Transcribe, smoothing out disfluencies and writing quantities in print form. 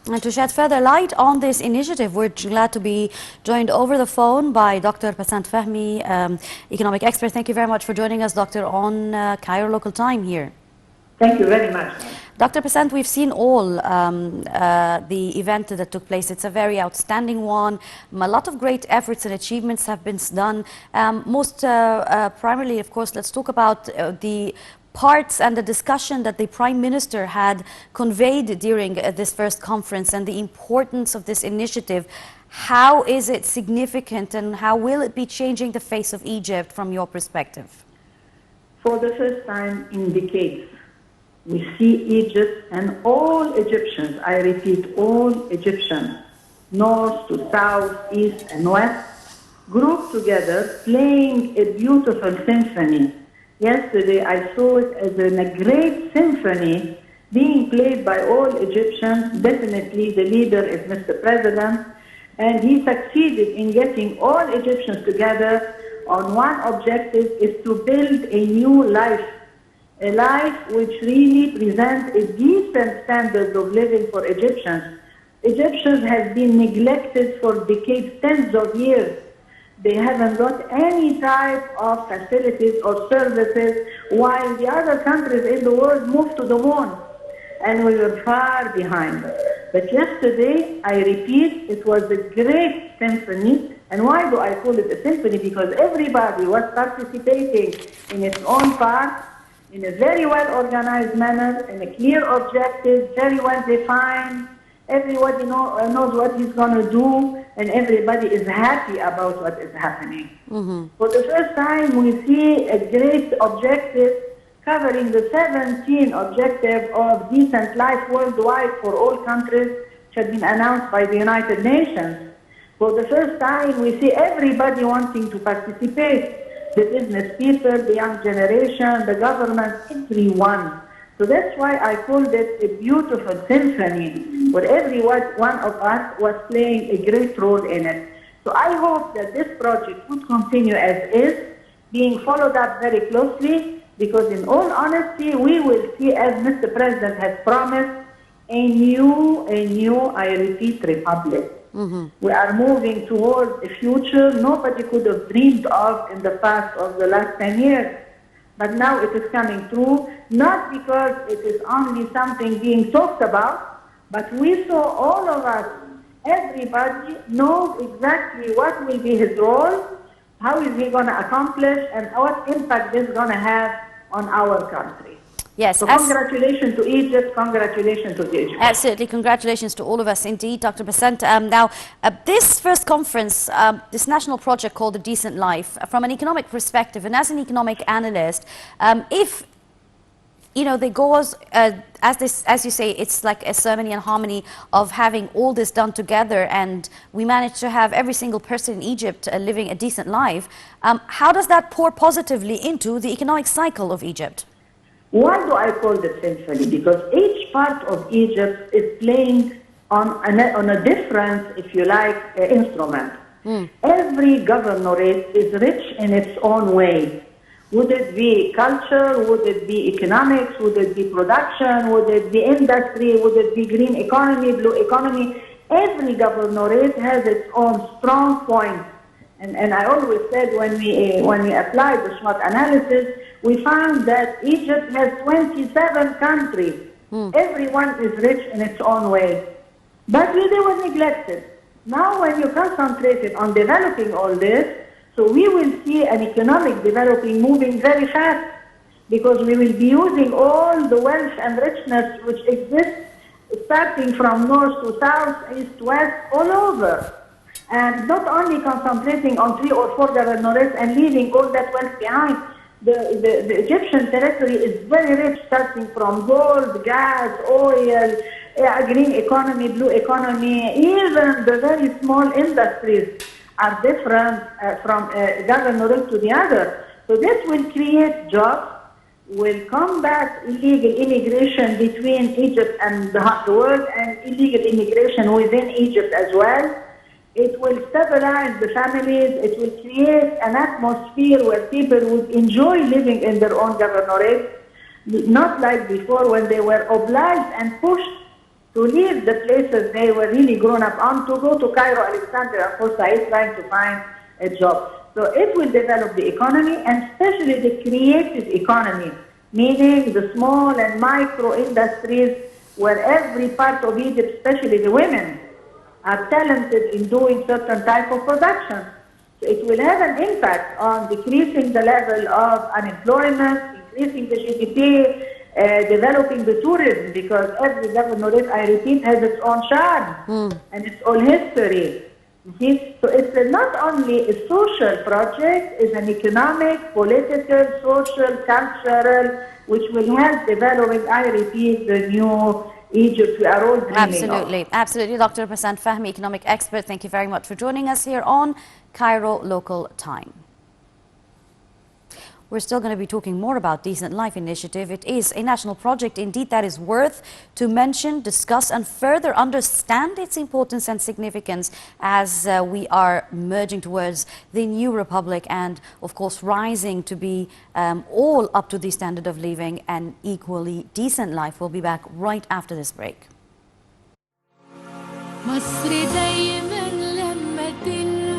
And to shed further light on this initiative, we're glad to be joined over the phone by Dr. Fahmy, economic expert. Thank you very much for joining us, Doctor, on Cairo local time here. Thank you very much. Dr. Pacinthe, we've seen all the event that took place. It's a very outstanding one. A lot of great efforts and achievements have been done. Most primarily, of course, let's talk about the parts and the discussion that the Prime Minister had conveyed during this first conference and the importance of this initiative. How is it significant and how will it be changing the face of Egypt from your perspective? For the first time in decades, we see Egypt and all Egyptians, I repeat, all Egyptians, north to south, east and west, grouped together playing a beautiful symphony. Yesterday I saw it as a great symphony being played by all Egyptians. Definitely the leader is Mr. President, and he succeeded in getting all Egyptians together on one objective, is to build a new life. A life which really presents a decent standard of living for Egyptians. Egyptians have been neglected for decades, tens of years. They haven't got any type of facilities or services, while the other countries in the world moved to the moon, and we were far behind. But yesterday, I repeat, it was a great symphony. And why do I call it a symphony? Because everybody was participating in its own part, in a very well-organized manner, in a clear objective, very well-defined. Everybody knows what he's going to do, and everybody is happy about what is happening. For the first time, we see a great objective covering the 17 objectives of decent life worldwide for all countries, which had been announced by the United Nations. For the first time, we see everybody wanting to participate. The business people, the young generation, the government, everyone. So that's why I called it a beautiful symphony, where every one of us was playing a great role in it. So I hope that this project would continue as is, being followed up very closely, because in all honesty, we will see, as Mr. President has promised, a new, I repeat, republic. We are moving towards a future nobody could have dreamed of in the past of the last 10 years. But now it is coming true, not because it is only something being talked about, but we saw all of us, everybody knows exactly what will be his role, how is he going to accomplish, and what impact this is going to have on our country. Yes. So congratulations to Egypt, congratulations to Egypt. Absolutely, congratulations to all of us indeed, Dr. Pacinthe. Now, this first conference, this national project called A Decent Life, from an economic perspective and as an economic analyst, if they go as you say, it's like a ceremony and harmony of having all this done together, and we manage to have every single person in Egypt living a decent life. How does that pour positively into the economic cycle of Egypt? Why do I call it symphony? Because each part of Egypt is playing on a different, if you like, instrument. Every governorate is rich in its own way. Would it be culture? Would it be economics? Would it be production? Would it be industry? Would it be green economy, blue economy? Every governorate has its own strong points. And I always said when we applied the SWOT analysis, we found that Egypt has 27 countries. Everyone is rich in its own way. But they were neglected. Now when you concentrated on developing all this, so we will see an economic developing moving very fast, because we will be using all the wealth and richness which exists, starting from north to south, east, west, all over. And not only concentrating on 3 or 4 governorates and leaving all that wealth behind. The Egyptian territory is very rich, starting from gold, gas, oil, green economy, blue economy. Even the very small industries are different from governorate to the other. So this will create jobs, will combat illegal immigration between Egypt and the world, and illegal immigration within Egypt as well. It will stabilize the families. It will create an atmosphere where people would enjoy living in their own governorate, not like before when they were obliged and pushed to leave the places they were really grown up on to go to Cairo, Alexandria, and for Said trying to find a job. So it will develop the economy, and especially the creative economy, meaning the small and micro industries where every part of Egypt, especially the women, are talented in doing certain type of production. So it will have an impact on decreasing the level of unemployment, increasing the GDP, developing the tourism, because every governorate, I repeat, has its own charm and its own history. So it's not only a social project, it's an economic, political, social, cultural, which will help developing, I repeat, the new Egypt we are all dreaming Absolutely, of. absolutely. Dr. Pacinthe Fahmy, economic expert, thank you very much for joining us here on Cairo Local Time. We're still going to be talking more about Decent Life Initiative. It is a national project indeed that is worth to mention, discuss and further understand its importance and significance as we are merging towards the new republic and of course rising to be all up to the standard of living and equally decent life. We'll be back right after this break.